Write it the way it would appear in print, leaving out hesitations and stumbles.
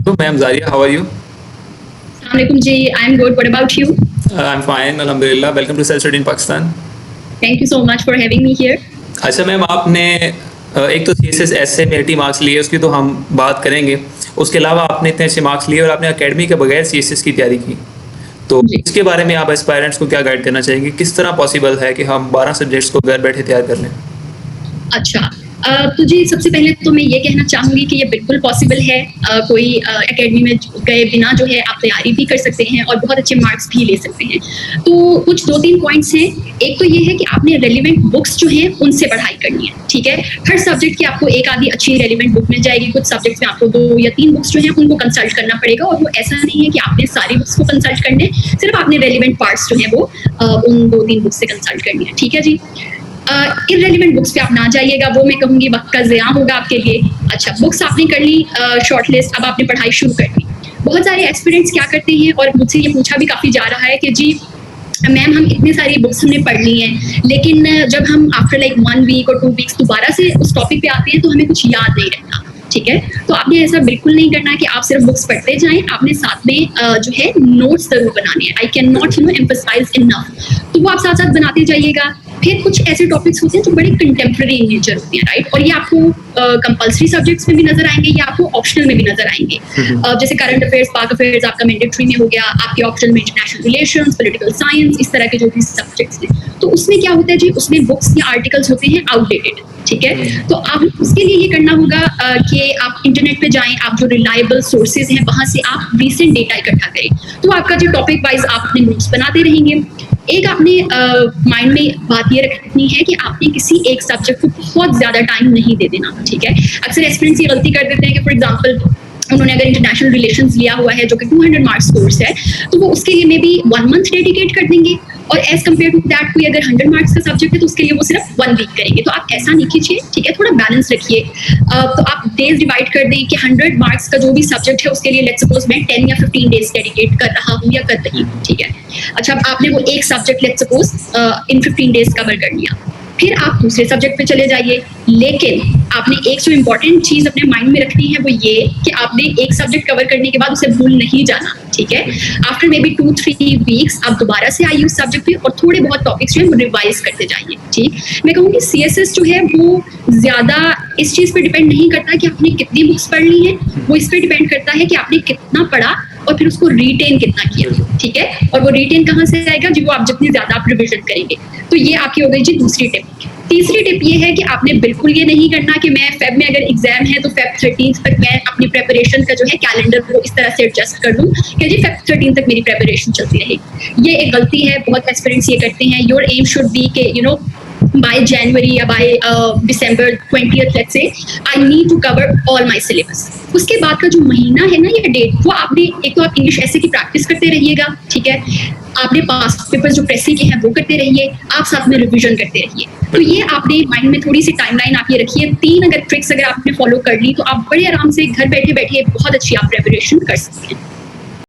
Ma'am Zaria, how are you? Assalamualaikum ji, I'm good. What about you? I'm fine, Alhamdulillah. Welcome to Self Study in Pakistan. Thank you so much for having me here. अच्छा ma'am, आपने एक तो CSS ऐसे में 80 marks लिए, उसकी तो हम बात करेंगे। उसके अलावा आपने इतने अच्छे मार्क्स लिए और आपने एकेडमी के बगैर CSS की तैयारी की, तो जी। इसके बारे में आप एस्पायरेंट्स को क्या गाइड देना चाहेंगे? किस तरह पॉसिबल है कि हम 12 सब्जेक्ट्स को घर बैठे तैयार कर लें? अच्छा, तो जी सबसे पहले तो मैं ये कहना चाहूँगी कि ये बिल्कुल पॉसिबल है। कोई एकेडमी में गए बिना जो है आप तैयारी भी कर सकते हैं और बहुत अच्छे मार्क्स भी ले सकते हैं। तो कुछ 2-3 पॉइंट्स हैं। एक तो ये है कि आपने रेलिवेंट बुक्स जो हैं उनसे पढ़ाई करनी है, ठीक है? हर सब्जेक्ट की आपको एक आधी अच्छी रेलिवेंट बुक मिल जाएगी। कुछ सब्जेक्ट्स में आपको 2 या 3 बुक्स जो हैं उनको कंसल्ट करना पड़ेगा, और वो ऐसा नहीं है कि आपने सारी बुक्स को कंसल्ट करने, सिर्फ आपने रेलिवेंट पार्ट्स जो हैं वो उन 2-3 बुक्स से कंसल्ट करनी है, ठीक है जी? इररेलेवेंट बुक्स पे आप ना जाइएगा, वो मैं कहूँगी वक्त का ज़िया होगा आपके लिए। अच्छा, बुक्स आपने कर ली शॉर्ट लिस्ट, अब आपने पढ़ाई शुरू कर दी। बहुत सारे एस्पिरेंट्स क्या करते हैं, और मुझसे ये पूछा भी काफ़ी जा रहा है कि जी मैम हम इतनी सारी बुक्स हमने पढ़ ली हैं, लेकिन जब हम आफ्टर लाइक 1 वीक और 2 वीक्स दोबारा से उस टॉपिक पे आते हैं तो हमें कुछ याद नहीं रहता, ठीक है? तो आपने ऐसा बिल्कुल नहीं करना कि आप सिर्फ बुक्स पढ़ते जाएं, आपने साथ में जो है नोट्स जरूर बनाने हैं। I can not emphasise enough, तो वो आप साथ साथ बनाते जाइएगा। फिर कुछ ऐसे टॉपिक्स होते हैं जो बड़े कंटेम्प्रेरी इन नेचर होते हैं, राइट? और ये आपको कंपल्सरी सब्जेक्ट्स में भी नजर आएंगे या आपको ऑप्शनल में भी नजर आएंगे। जैसे करंट अफेयर्स, पाक अफेयर्स आपका मैंडेटरी में हो गया, आपके ऑप्शनल में इंटरनेशनल रिलेशंस, पॉलिटिकल साइंस, इस तरह के जो भी सब्जेक्ट्स हैं। तो उसमें क्या होता है जी, उसमें बुक्स या आर्टिकल्स होते हैं आउटडेटेड, ठीक है? तो आप उसके लिए ये करना होगा कि आप इंटरनेट पे जाएं, आप जो रिलायबल सोर्सेज हैं वहां से आप रिसेंट डेटा इकट्ठा करें। तो आपका जो टॉपिक वाइज आप अपने नोट्स बनाते रहेंगे। एक आपने माइंड में बात ये रखनी है कि आपने किसी एक सब्जेक्ट को बहुत ज्यादा टाइम नहीं दे देना, ठीक है? अक्सर एस्पिरेंट्स ये गलती कर देते हैं कि फॉर एग्जांपल उन्होंने अगर इंटरनेशनल रिलेशंस लिया हुआ है जो कि 200 मार्क्स कोर्स है, तो वो उसके लिए मे बी 1 मंथ डेडिकेट कर देंगे, और एज कम्पेयर टू दैट कोई अगर 100 मार्क्स का सब्जेक्ट है तो उसके लिए वो सिर्फ 1 वीक करेंगे। तो आप ऐसा नहीं कीजिए, ठीक है? थोड़ा बैलेंस रखिए। तो आप डेज डिवाइड कर दें कि 100 मार्क्स का जो भी सब्जेक्ट है उसके लिए लेट्स सपोज मैं 10 या 15 डेज डेडिकेट कर रहा हूँ या कर रही हूँ, ठीक है? अच्छा, अब आपने वो एक subject let's suppose in 15 days cover कर लिया, फिर आप दूसरे सब्जेक्ट पे चले जाइए। लेकिन आपने एक जो इम्पोर्टेंट चीज अपने माइंड में रखनी है वो ये कि आपने एक सब्जेक्ट कवर करने के बाद उसे भूल नहीं जाना, ठीक है? आफ्टर मे बी 2-3 वीक्स आप दोबारा से आइए उस सब्जेक्ट पे और थोड़े बहुत टॉपिक्स जो है वो रिवाइज करते जाइए, ठीक? मैं कहूँगी CSS जो है वो ज्यादा इस चीज पे डिपेंड नहीं करता कि आपने कितनी बुक्स पढ़ ली हैं, वो इस पे डिपेंड करता है कि आपने कितना पढ़ा और फिर उसको रिटेन कितना किया, ठीक है? और वो रिटेन कहाँ से आएगा जी? वो आप जितनी ज्यादा आप रिविजन करेंगे। तो ये आपकी हो गई जी दूसरी टिप। तीसरी टिप ये है कि आपने बिल्कुल ये नहीं करना कि मैं फेब में अगर एग्जाम है तो फेब 13 तक मैं अपनी प्रेपरेशन का जो है कैलेंडर को इस तरह से एडजस्ट कर लूँ कि जी फेब 13 तक मेरी प्रेपरेशन चलती रहेगी। ये एक गलती है, बहुत एस्पिरेंट्स ये करते हैं। योर एम शुड बी के यू नो by January या by December 20th let's say I need to cover all my syllabus। उसके बाद का जो महीना है ना या डेट, वो आपने एक तो आप इंग्लिश ऐसे की प्रैक्टिस करते रहिएगा, ठीक है? आपने पास्ट पेपर्स जो प्रेसी के हैं वो करते रहिए, आप साथ में रिवीजन करते रहिए। तो ये आपने माइंड में थोड़ी सी टाइमलाइन आप ये रखिए। 3 अगर ट्रिक्स अगर आपने फॉलो कर ली तो आप बड़े आराम से घर बैठे बैठे बहुत अच्छी आप प्रेपरेशन कर सकते हैं।